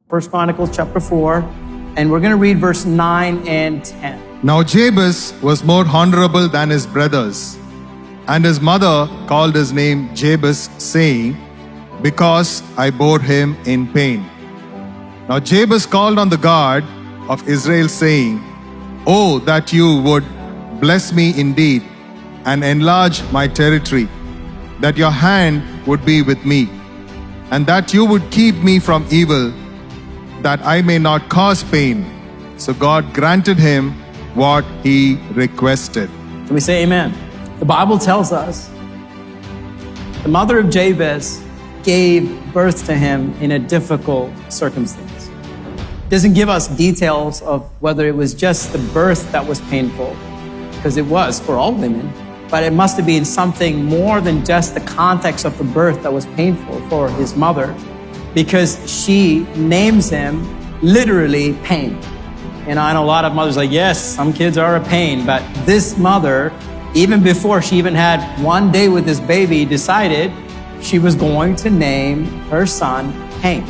1 Chronicles chapter 4, and we're going to read verse 9 and 10. Now Jabez was more honorable than his brothers, and his mother called his name Jabez, saying, Because I bore him in pain. Now Jabez called on the God of Israel, saying, Oh, that you would bless me indeed, and enlarge my territory, that your hand would be with me, and that you would keep me from evil, that I may not cause pain. So God granted him what he requested. Can we say amen? The Bible tells us the mother of Jabez gave birth to him in a difficult circumstance. It doesn't give us details of whether it was just the birth that was painful, because it was for all women, but it must have been something more than just the context of the birth that was painful for his mother, because she names him literally pain. And I know a lot of mothers like, yes, some kids are a pain, but this mother, even before she even had one day with this baby, decided she was going to name her son Pain.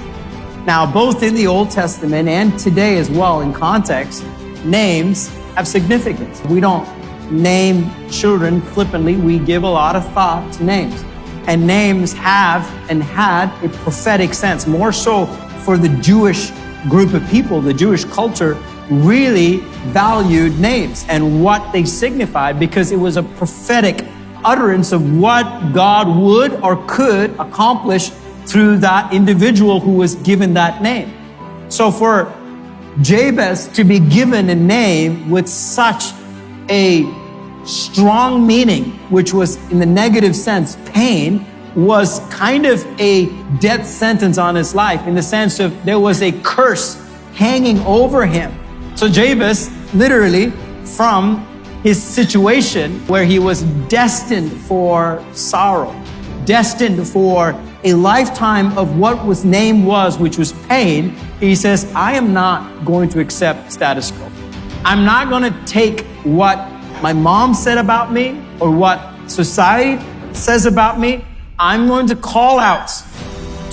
Now, both in the Old Testament and today as well, in context, names have significance. We don't name children flippantly. We give a lot of thought to names. And names have and had a prophetic sense, more so for the Jewish group of people. The Jewish culture really valued names and what they signified, because it was a prophetic utterance of what God would or could accomplish through that individual who was given that name. So for Jabez to be given a name with such a strong meaning, which was in the negative sense, pain, was kind of a death sentence on his life, in the sense of there was a curse hanging over him. So Jabez, literally, from his situation where he was destined for sorrow, destined for a lifetime of what was name was, which was pain, he says, I am not going to accept status quo. I'm not going to take what my mom said about me or what society says about me. I'm going to call out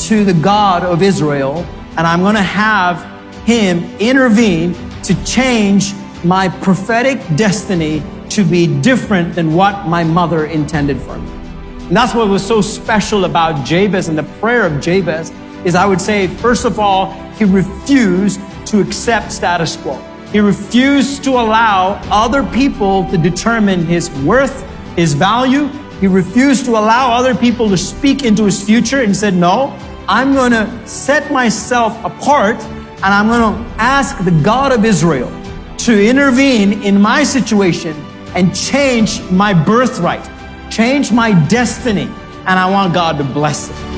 to the God of Israel, and I'm going to have him intervene to change my prophetic destiny to be different than what my mother intended for me. And that's what was so special about Jabez and the prayer of Jabez, is I would say, first of all, he refused to accept status quo. He refused to allow other people to determine his worth, his value. He refused to allow other people to speak into his future, and said, no, I'm going to set myself apart, and I'm going to ask the God of Israel to intervene in my situation and change my birthright, change my destiny, and I want God to bless it.